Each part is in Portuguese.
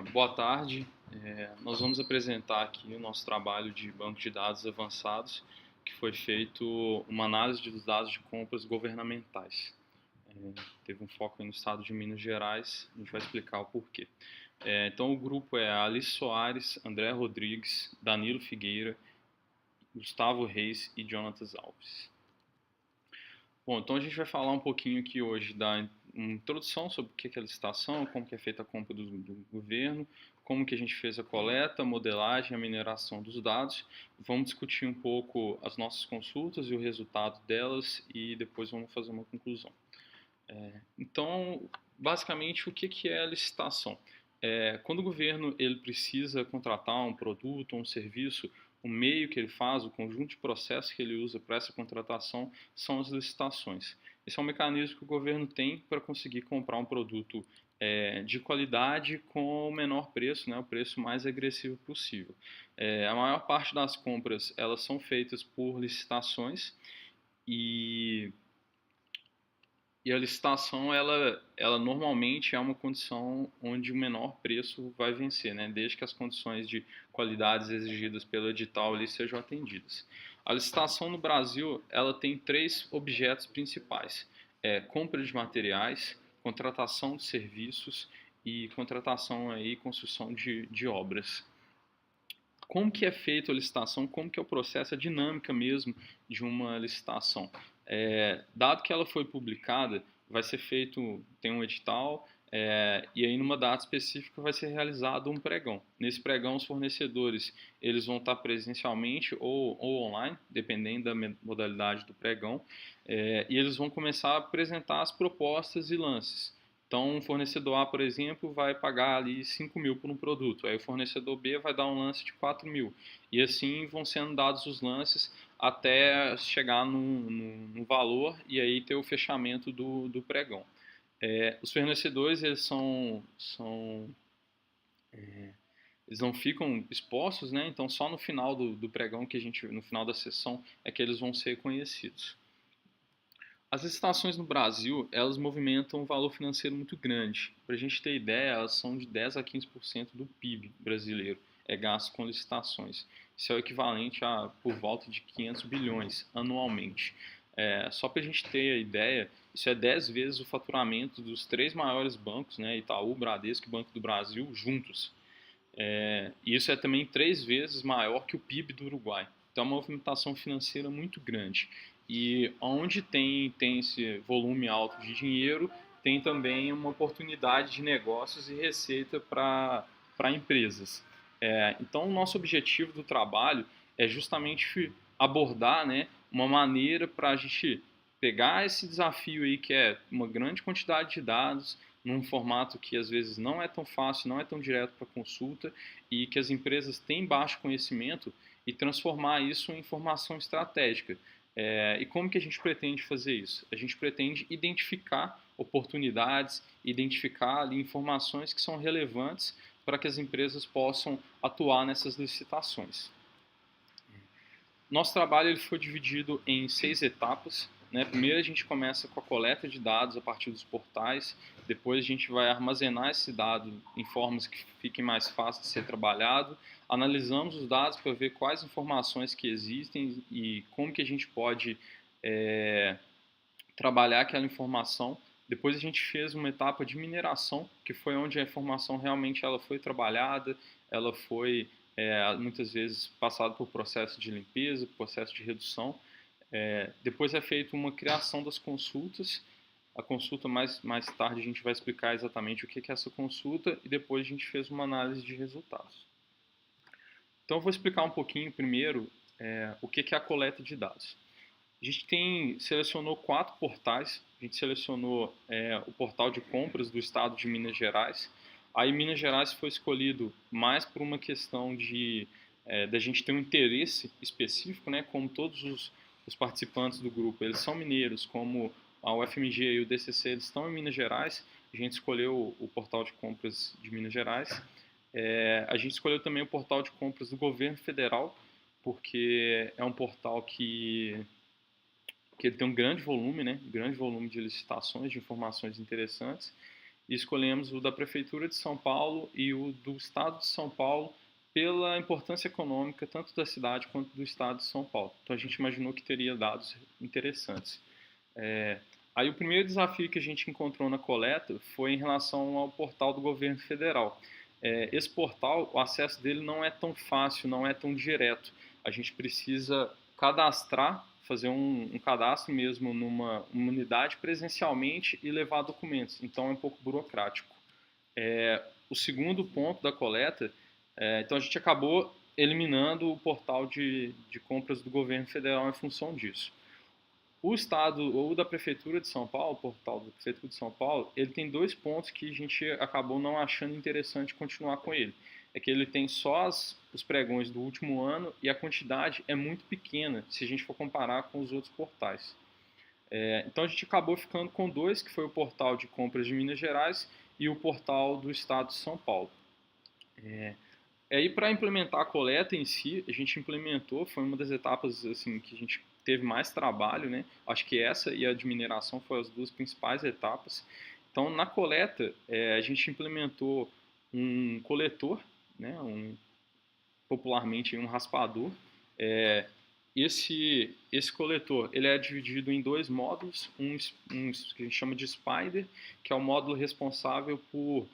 Boa tarde. Nós vamos apresentar aqui o nosso trabalho de banco de dados avançados, que foi feito uma análise dos dados de compras governamentais. Teve um foco aí no estado de Minas Gerais, a gente vai explicar o porquê. Então, o grupo é Alice Soares, André Rodrigues, Danilo Figueira, Gustavo Reis e Jonatas Alves. Bom, então a gente vai falar um pouquinho aqui hoje da introdução sobre o que é a licitação, como que é feita a compra do governo, como que a gente fez a coleta, a modelagem, a mineração dos dados. Vamos discutir um pouco as nossas consultas e o resultado delas e depois vamos fazer uma conclusão. Então, basicamente, o que é a licitação? Quando o governo ele precisa contratar um produto ou um serviço, o meio que ele faz, o conjunto de processos que ele usa para essa contratação são as licitações. Esse é um mecanismo que o governo tem para conseguir comprar um produto de qualidade com o menor preço, né, o preço mais agressivo possível. A maior parte das compras elas são feitas por licitações e a licitação, ela normalmente é uma condição onde o menor preço vai vencer, né? Desde que as condições de qualidades exigidas pelo edital ali sejam atendidas. A licitação no Brasil, ela tem três objetos principais. Compra de materiais, contratação de serviços e contratação e construção de obras. Como que é feita a licitação, como que é o processo, a dinâmica mesmo de uma licitação. Dado que ela foi publicada, vai ser feito, tem um edital, e aí numa data específica vai ser realizado um pregão. Nesse pregão, os fornecedores eles vão estar presencialmente ou online, dependendo da modalidade do pregão, e eles vão começar a apresentar as propostas e lances. Então, um fornecedor A, por exemplo, vai pagar ali 5 mil por um produto. Aí o fornecedor B vai dar um lance de 4 mil. E assim vão sendo dados os lances até chegar no valor e aí ter o fechamento do pregão. Os fornecedores, eles não ficam expostos, né? Então só no final do pregão, no final da sessão, é que eles vão ser conhecidos. As licitações no Brasil, elas movimentam um valor financeiro muito grande. Para a gente ter ideia, elas são de 10 a 15% do PIB brasileiro, é gasto com licitações. Isso é o equivalente a por volta de 500 bilhões anualmente. Só para a gente ter a ideia, isso é 10 vezes o faturamento dos três maiores bancos, né, Itaú, Bradesco e Banco do Brasil, juntos. E isso é também 3 vezes maior que o PIB do Uruguai. Então é uma movimentação financeira muito grande. E onde tem esse volume alto de dinheiro, tem também uma oportunidade de negócios e receita para empresas. Então, o nosso objetivo do trabalho é justamente abordar, né, uma maneira para a gente pegar esse desafio aí, que é uma grande quantidade de dados, num formato que às vezes não é tão fácil, não é tão direto para consulta e que as empresas têm baixo conhecimento e transformar isso em informação estratégica. E como que a gente pretende fazer isso? A gente pretende identificar oportunidades, identificar ali informações que são relevantes para que as empresas possam atuar nessas licitações. Nosso trabalho ele foi dividido em 6 etapas. Né? Primeiro a gente começa com a coleta de dados a partir dos portais, depois a gente vai armazenar esse dado em formas que fiquem mais fáceis de ser trabalhado, analisamos os dados para ver quais informações que existem e como que a gente pode trabalhar aquela informação. Depois a gente fez uma etapa de mineração, que foi onde a informação realmente ela foi trabalhada, ela foi muitas vezes passada por processo de limpeza, processo de redução. Depois é feita uma criação das consultas. A consulta mais tarde a gente vai explicar exatamente o que é essa consulta e depois a gente fez uma análise de resultados. Então eu vou explicar um pouquinho primeiro o que é a coleta de dados. A gente selecionou 4 portais. A gente selecionou o portal de compras do estado de Minas Gerais. Aí Minas Gerais foi escolhido mais por uma questão da gente ter um interesse específico, né? Como todos os participantes do grupo, eles são mineiros, como a UFMG e o DCC, eles estão em Minas Gerais. A gente escolheu o portal de compras de Minas Gerais. A gente escolheu também o portal de compras do governo federal, porque é um portal que ele tem um grande volume, né? Um grande volume de licitações, de informações interessantes. e escolhemos o da Prefeitura de São Paulo e o do Estado de São Paulo pela importância econômica tanto da cidade quanto do Estado de São Paulo. Então a gente imaginou que teria dados interessantes. Aí o primeiro desafio que a gente encontrou na coleta foi em relação ao portal do governo federal. Esse portal, o acesso dele não é tão fácil, não é tão direto. A gente precisa cadastrar, fazer um cadastro mesmo numa unidade presencialmente e levar documentos. Então é um pouco burocrático. O segundo ponto da coleta, então a gente acabou eliminando o portal de compras do governo federal em função disso. O Estado ou da Prefeitura de São Paulo, o portal da Prefeitura de São Paulo, ele tem dois pontos que a gente acabou não achando interessante continuar com ele. É que ele tem só os pregões do último ano e a quantidade é muito pequena se a gente for comparar com os outros portais. Então a gente acabou ficando com dois, que foi o portal de compras de Minas Gerais e o portal do Estado de São Paulo. Aí para implementar a coleta em si, a gente implementou, foi uma das etapas assim que a gente teve mais trabalho, né? Acho que essa e a de mineração foram as duas principais etapas. Então, na coleta, a gente implementou um coletor, né? Popularmente um raspador. Esse coletor ele é dividido em dois módulos, um que a gente chama de Spider, que é o módulo responsável por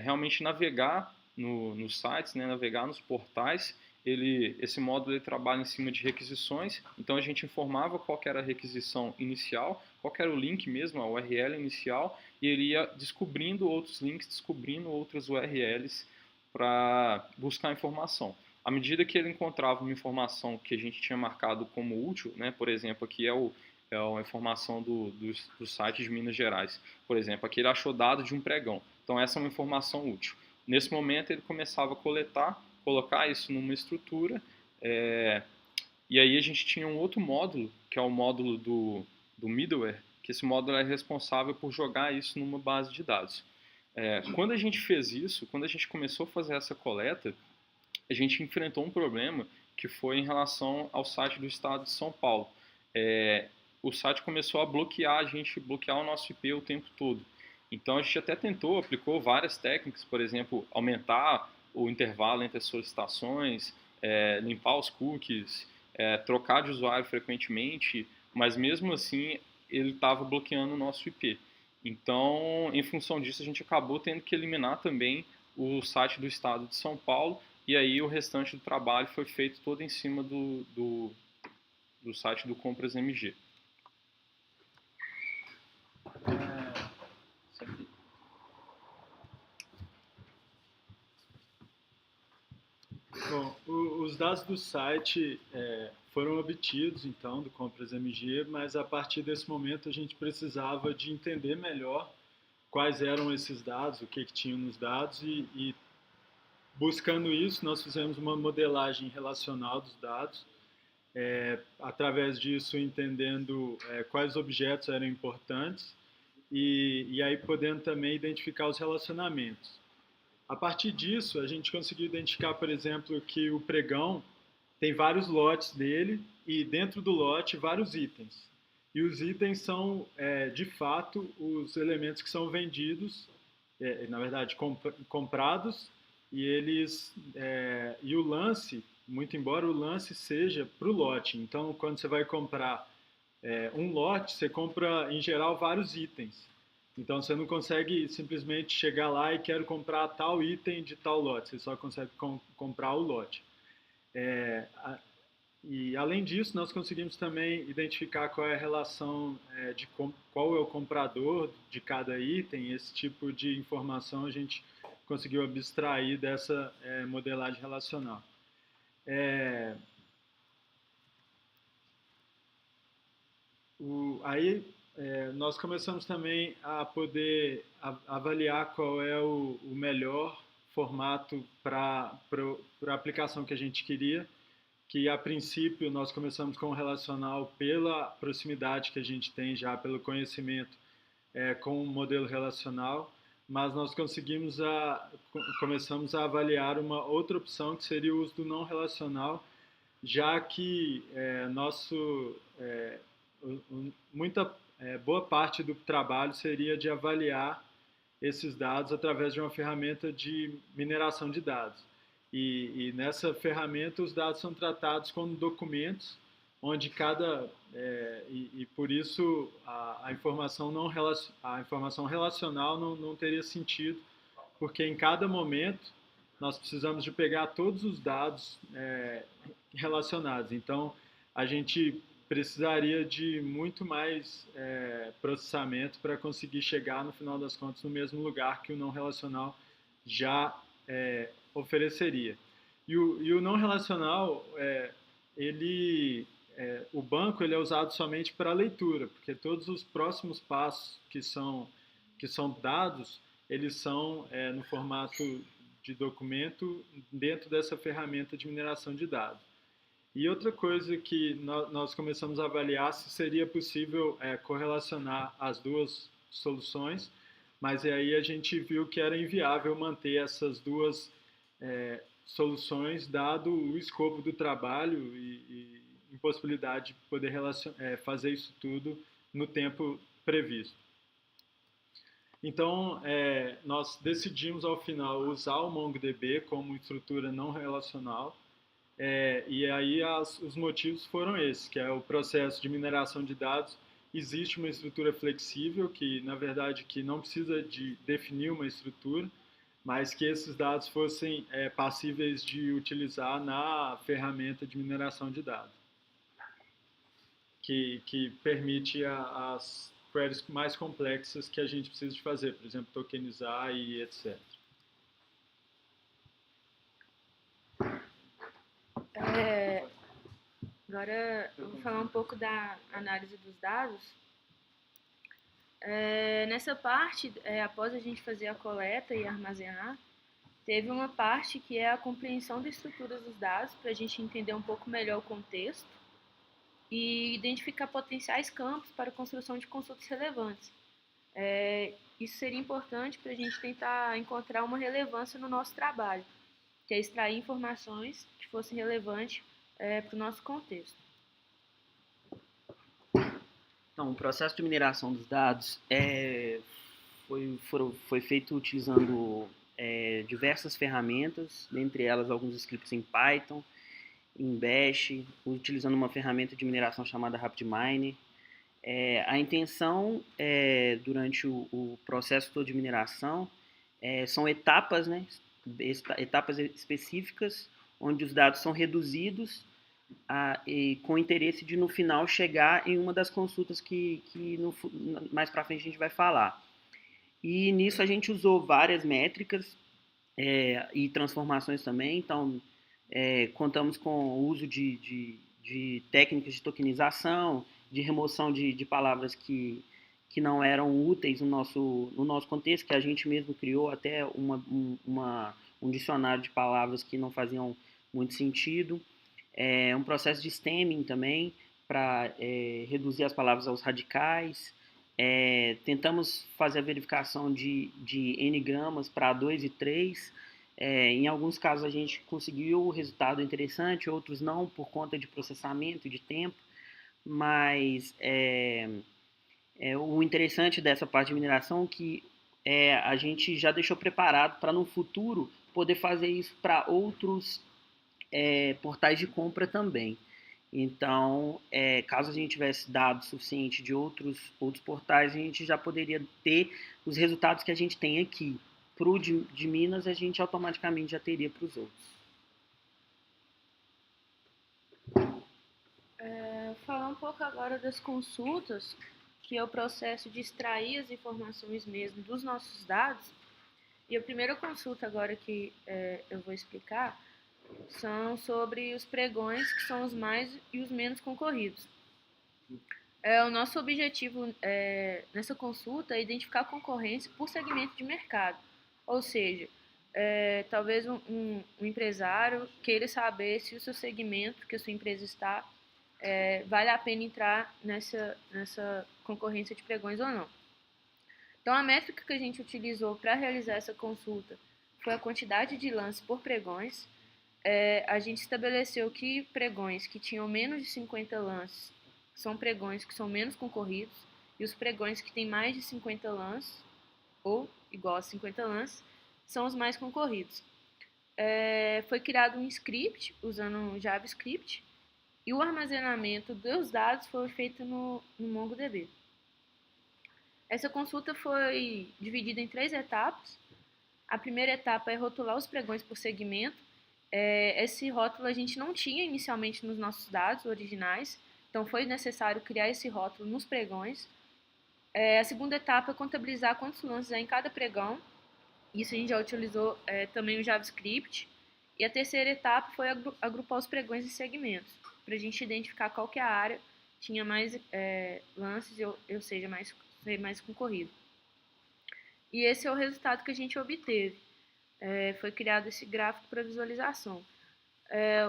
realmente navegar nos sites, né? Navegar nos portais. Esse módulo ele trabalha em cima de requisições, então a gente informava qual era a requisição inicial, qual era o link mesmo, a URL inicial, e ele ia descobrindo outros links, descobrindo outras URLs para buscar informação. À medida que ele encontrava uma informação que a gente tinha marcado como útil, né, por exemplo, aqui é a informação do site de Minas Gerais, por exemplo, aqui ele achou dado de um pregão, então essa é uma informação útil. Nesse momento ele começava a coletar, colocar isso numa estrutura, e aí a gente tinha um outro módulo, que é o módulo do middleware, que esse módulo é responsável por jogar isso numa base de dados. Quando a gente fez isso, quando a gente começou a fazer essa coleta, a gente enfrentou um problema que foi em relação ao site do Estado de São Paulo. O site começou a bloquear bloquear o nosso IP o tempo todo. Então a gente até aplicou várias técnicas, por exemplo, aumentar o intervalo entre as solicitações, limpar os cookies, trocar de usuário frequentemente, mas mesmo assim ele estava bloqueando o nosso IP. Então, em função disso, a gente acabou tendo que eliminar também o site do Estado de São Paulo, e aí o restante do trabalho foi feito todo em cima do site do Compras MG. Bom, os dados do site foram obtidos, então, do Compras MG, mas a partir desse momento a gente precisava de entender melhor quais eram esses dados, o que tinha nos dados, e buscando isso, nós fizemos uma modelagem relacional dos dados, através disso entendendo quais objetos eram importantes e aí podendo também identificar os relacionamentos. A partir disso, a gente conseguiu identificar, por exemplo, que o pregão tem vários lotes dele e dentro do lote vários itens. E os itens são, de fato, os elementos que são vendidos, na verdade, comprados, e e o lance, muito embora o lance seja para o lote. Então, quando você vai comprar um lote, você compra, em geral, vários itens. Então, você não consegue simplesmente chegar lá e quero comprar tal item de tal lote. Você só consegue comprar o lote. E, além disso, nós conseguimos também identificar qual é a relação de qual é o comprador de cada item. Esse tipo de informação a gente conseguiu abstrair dessa modelagem relacional. Aí nós começamos também a poder avaliar qual é o melhor formato para a aplicação que a gente queria, que a princípio nós começamos com o relacional pela proximidade que a gente tem já, pelo conhecimento com o modelo relacional, mas nós começamos a avaliar uma outra opção que seria o uso do não relacional, já que boa parte do trabalho seria de avaliar esses dados através de uma ferramenta de mineração de dados. E nessa ferramenta os dados são tratados como documentos, onde e por isso a informação não a informação relacional não teria sentido, porque em cada momento nós precisamos de pegar todos os dados relacionados. Então a gente precisaria de muito mais processamento para conseguir chegar, no final das contas, no mesmo lugar que o não relacional já ofereceria. E o não relacional, o banco ele é usado somente para leitura, porque todos os próximos passos que são dados, eles são no formato de documento dentro dessa ferramenta de mineração de dados. E outra coisa que nós começamos a avaliar se seria possível correlacionar as duas soluções, mas aí a gente viu que era inviável manter essas duas soluções, dado o escopo do trabalho e impossibilidade de poder fazer isso tudo no tempo previsto. Então, nós decidimos ao final usar o MongoDB como estrutura não relacional. E aí os motivos foram esses, que é o processo de mineração de dados. Existe uma estrutura flexível que, na verdade, que não precisa de definir uma estrutura, mas que esses dados fossem passíveis de utilizar na ferramenta de mineração de dados, que permite as queries mais complexas que a gente precisa de fazer, por exemplo, tokenizar e etc. Agora eu vou falar um pouco da análise dos dados. Nessa parte, após a gente fazer a coleta e armazenar, teve uma parte que é a compreensão da estrutura dos dados, para a gente entender um pouco melhor o contexto e identificar potenciais campos para a construção de consultas relevantes. Isso seria importante para a gente tentar encontrar uma relevância no nosso trabalho, que é extrair informações que fossem relevantes para o nosso contexto. Então, o processo de mineração dos dados foi feito utilizando diversas ferramentas, dentre elas alguns scripts em Python, em Bash, utilizando uma ferramenta de mineração chamada RapidMiner. A intenção durante o processo todo de mineração são etapas, né, etapas específicas, onde os dados são reduzidos e com o interesse de, no final, chegar em uma das consultas que mais para frente a gente vai falar. E nisso a gente usou várias métricas e transformações também. Então, contamos com o uso de técnicas de tokenização, de remoção de palavras que não eram úteis no nosso contexto, que a gente mesmo criou até um dicionário de palavras que não faziam muito sentido. Um processo de stemming também, para reduzir as palavras aos radicais. Tentamos fazer a verificação de n-gramas para 2 e 3. Em alguns casos a gente conseguiu o resultado interessante, outros não, por conta de processamento e de tempo. Mas o interessante dessa parte de mineração é que a gente já deixou preparado para no futuro poder fazer isso para outros portais de compra também. Então, caso a gente tivesse dados suficientes de outros portais, a gente já poderia ter os resultados que a gente tem aqui. Para o de Minas, a gente automaticamente já teria para os outros. Falar um pouco agora das consultas, que é o processo de extrair as informações mesmo dos nossos dados. E a primeira consulta agora que eu vou explicar são sobre os pregões, que são os mais e os menos concorridos. O nosso objetivo nessa consulta é identificar a concorrência por segmento de mercado. Ou seja, talvez um empresário queira saber se o seu segmento que a sua empresa está vale a pena entrar nessa concorrência de pregões ou não. Então, a métrica que a gente utilizou para realizar essa consulta foi a quantidade de lances por pregões. A gente estabeleceu que pregões que tinham menos de 50 lances são pregões que são menos concorridos, e os pregões que têm mais de 50 lances ou igual a 50 lances, são os mais concorridos. Foi criado um script usando JavaScript e o armazenamento dos dados foi feito no MongoDB. Essa consulta foi dividida em 3 etapas. A primeira etapa é rotular os pregões por segmento. Esse rótulo a gente não tinha inicialmente nos nossos dados originais, então foi necessário criar esse rótulo nos pregões. A segunda etapa é contabilizar quantos lances há em cada pregão. Isso a gente já utilizou também o JavaScript. E a terceira etapa foi agrupar os pregões em segmentos, para a gente identificar qual que é a área que tinha mais lances, ou seja, mais concorrido. E esse é o resultado que a gente obteve. Foi criado esse gráfico para visualização.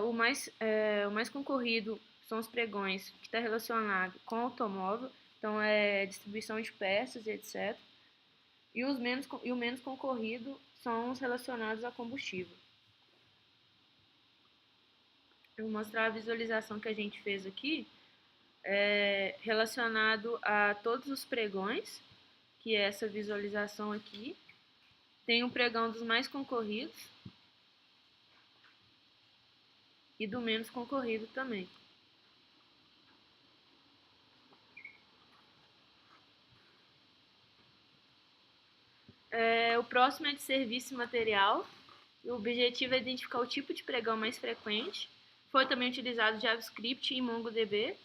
O mais concorrido são os pregões que está relacionado com automóvel, então distribuição de peças e etc. E o menos concorrido são os relacionados a combustível. Eu vou mostrar a visualização que a gente fez aqui, relacionado a todos os pregões, que é essa visualização aqui. Tem o pregão dos mais concorridos e do menos concorrido também. O próximo é de serviço e material. O objetivo é identificar o tipo de pregão mais frequente. Foi também utilizado JavaScript e MongoDB.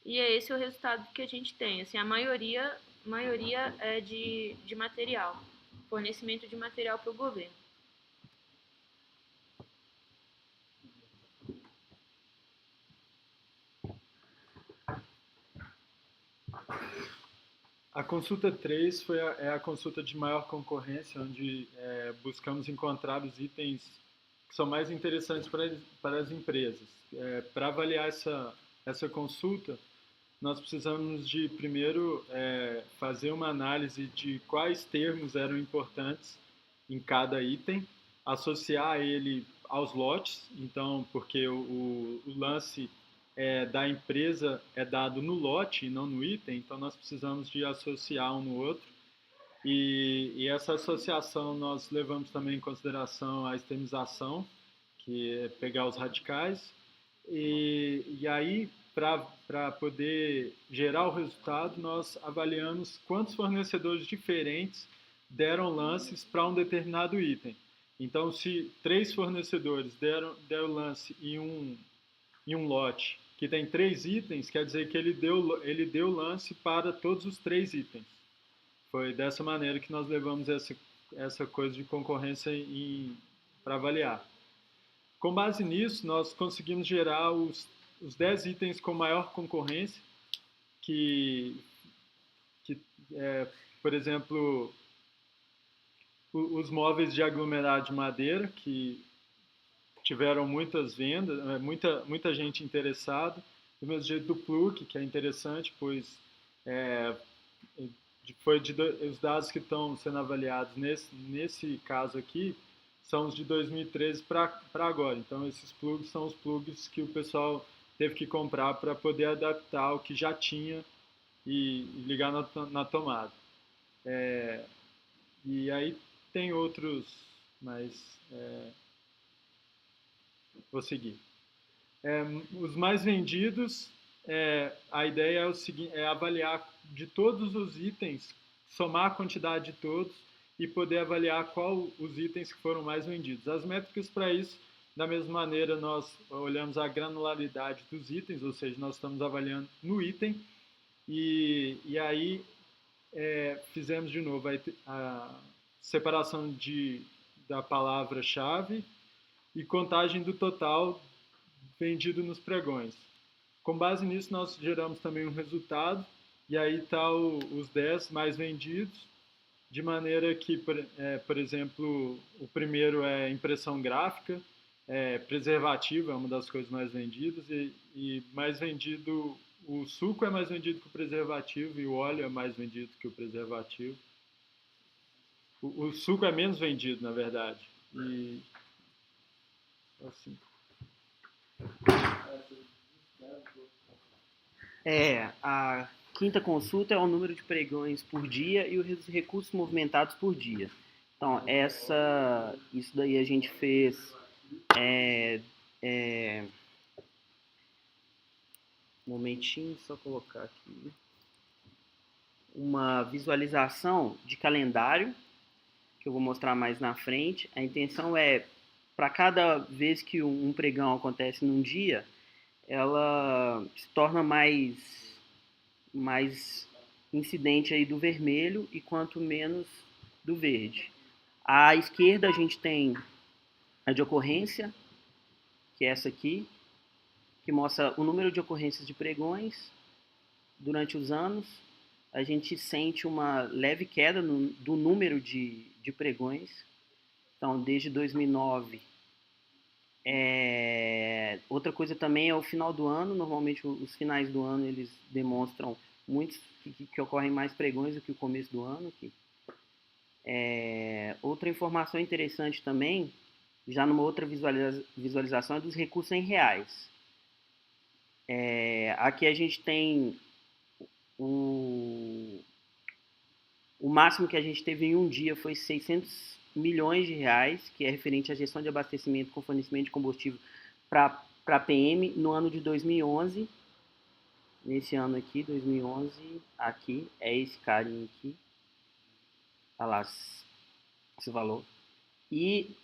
E é esse o resultado que a gente tem. Assim, a maioria é de material. Fornecimento de material para o governo. A consulta 3 é a consulta de maior concorrência, onde buscamos encontrar os itens que são mais interessantes para as empresas. Para avaliar essa consulta, nós precisamos de, primeiro, fazer uma análise de quais termos eram importantes em cada item, associar ele aos lotes, então, porque o lance da empresa é dado no lote e não no item, então nós precisamos de associar um no outro. E essa associação nós levamos também em consideração a extremização, que é pegar os radicais, e aí, para poder gerar o resultado, nós avaliamos quantos fornecedores diferentes deram lances para um determinado item. Então, se 3 fornecedores deram lance em um lote que tem 3 itens, quer dizer que ele deu lance para todos os 3 itens. Foi dessa maneira que nós levamos essa coisa de concorrência para avaliar. Com base nisso, nós conseguimos gerar os 10 itens com maior concorrência, por exemplo, os móveis de aglomerado de madeira, que tiveram muitas vendas, muita gente interessada. Do mesmo jeito do plug, que é interessante, pois os dados que estão sendo avaliados nesse caso aqui são os de 2013 para agora. Então, esses plugs são os plugs que o pessoal teve que comprar para poder adaptar o que já tinha e ligar na tomada. E aí tem outros, mas vou seguir. Os mais vendidos, a ideia é o seguinte, é avaliar de todos os itens, somar a quantidade de todos e poder avaliar qual os itens que foram mais vendidos. As métricas para isso, da mesma maneira, nós olhamos a granularidade dos itens, ou seja, nós estamos avaliando no item, e aí fizemos de novo a separação da palavra-chave e contagem do total vendido nos pregões. Com base nisso, nós geramos também um resultado, e aí está os 10 mais vendidos, de maneira que, por exemplo, o primeiro é impressão gráfica, preservativo é uma das coisas mais vendidas, e mais vendido, o suco é mais vendido que o preservativo, e o óleo é mais vendido que o preservativo. O suco é menos vendido, na verdade. E assim. quinta consulta é o número de pregões por dia e os recursos movimentados por dia. Então, isso daí a gente fez um momentinho, só colocar aqui uma visualização de calendário, que eu vou mostrar mais na frente. A intenção é, para cada vez que um pregão acontece num dia, ela se torna mais incidente aí do vermelho e quanto menos do verde. À esquerda a gente tem a de ocorrência, que é essa aqui, que mostra o número de ocorrências de pregões durante os anos. A gente sente uma leve queda do número de pregões. Então, desde 2009. Outra coisa também é o final do ano. Normalmente, os finais do ano, eles demonstram muitos que ocorrem mais pregões do que o começo do ano. Outra informação interessante também, já numa outra visualização, é dos recursos em reais. Aqui a gente tem o máximo que a gente teve em um dia foi 600 milhões de reais, que é referente à gestão de abastecimento com fornecimento de combustível para a PM no ano de 2011. Nesse ano aqui, 2011, aqui, é esse carinha aqui. Olha lá, esse valor. E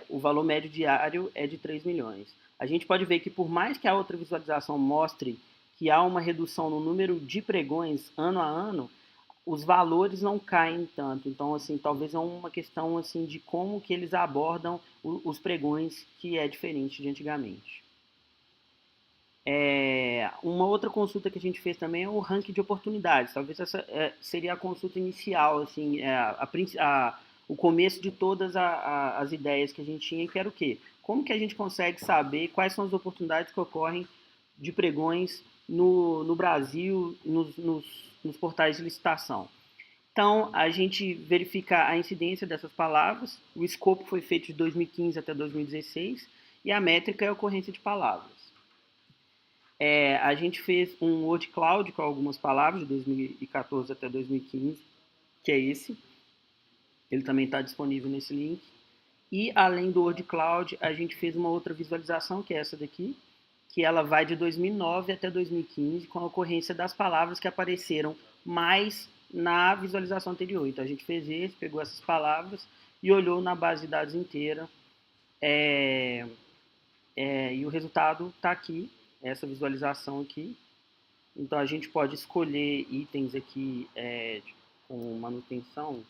o valor médio diário é de 3 milhões. A gente pode ver que, por mais que a outra visualização mostre que há uma redução no número de pregões ano a ano, os valores não caem tanto. Então, assim, talvez é uma questão assim, de como que eles abordam os pregões, que é diferente de antigamente. Uma outra consulta que a gente fez também é o ranking de oportunidades. Talvez essa seria a consulta inicial, assim, o começo de todas as ideias que a gente tinha, que era o quê? Como que a gente consegue saber quais são as oportunidades que ocorrem de pregões no Brasil, nos portais de licitação? Então, a gente verifica a incidência dessas palavras. O escopo foi feito de 2015 até 2016 e a métrica é a ocorrência de palavras. A gente fez um word cloud com algumas palavras de 2014 até 2015, que é esse. Ele também está disponível nesse link. E, além do word cloud, a gente fez uma outra visualização, que é essa daqui, que ela vai de 2009 até 2015, com a ocorrência das palavras que apareceram mais na visualização anterior. Então, a gente fez esse, pegou essas palavras e olhou na base de dados inteira. E o resultado está aqui, essa visualização aqui. Então, a gente pode escolher itens aqui com manutenção,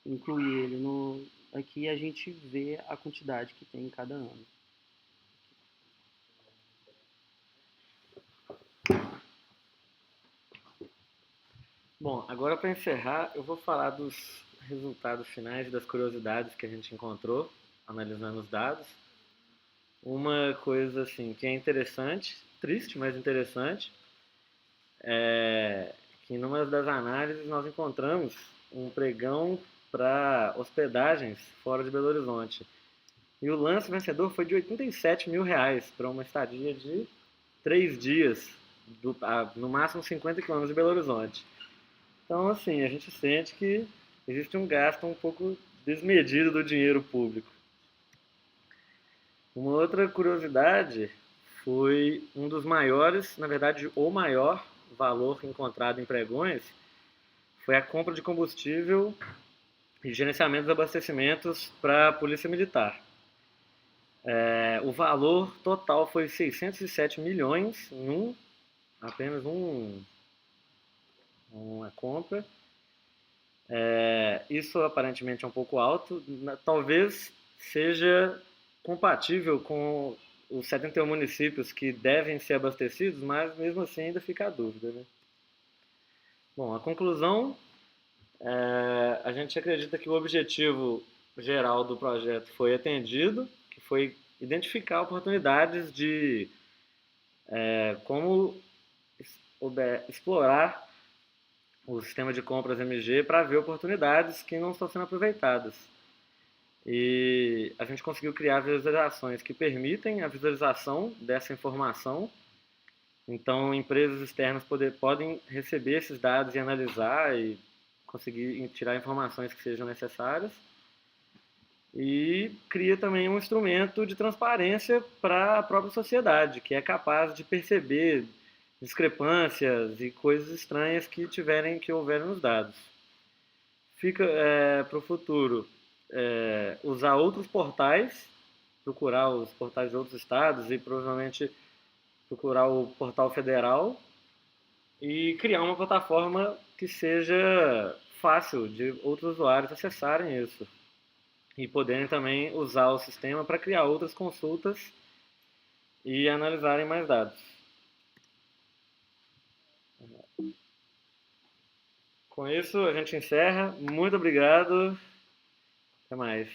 incluir ele aqui, a gente vê a quantidade que tem em cada ano. Bom, agora para encerrar, eu vou falar dos resultados finais e das curiosidades que a gente encontrou analisando os dados. Uma coisa assim que é interessante, triste, mas interessante, é que numa das análises nós encontramos um pregão para hospedagens fora de Belo Horizonte. E o lance vencedor foi de R$87 mil para uma estadia de 3 dias, no máximo 50 quilômetros de Belo Horizonte. Então, assim, a gente sente que existe um gasto um pouco desmedido do dinheiro público. Uma outra curiosidade foi um dos maiores, na verdade, o maior valor encontrado em pregões foi a compra de combustível e gerenciamento dos abastecimentos para a Polícia Militar. O valor total foi 607 milhões em apenas uma compra. Isso aparentemente é um pouco alto, talvez seja compatível com os 71 municípios que devem ser abastecidos, mas mesmo assim ainda fica a dúvida, né? Bom, a conclusão, a gente acredita que o objetivo geral do projeto foi atendido, que foi identificar oportunidades de como explorar o sistema de compras MG para ver oportunidades que não estão sendo aproveitadas. E a gente conseguiu criar visualizações que permitem a visualização dessa informação Então, empresas externas podem receber esses dados e analisar e conseguir tirar informações que sejam necessárias. E cria também um instrumento de transparência para a própria sociedade, que é capaz de perceber discrepâncias e coisas estranhas que houverem nos dados. Fica para o futuro usar outros portais, procurar os portais de outros estados e provavelmente procurar o portal federal e criar uma plataforma que seja fácil de outros usuários acessarem isso e poderem também usar o sistema para criar outras consultas e analisarem mais dados. Com isso, a gente encerra. Muito obrigado. Até mais.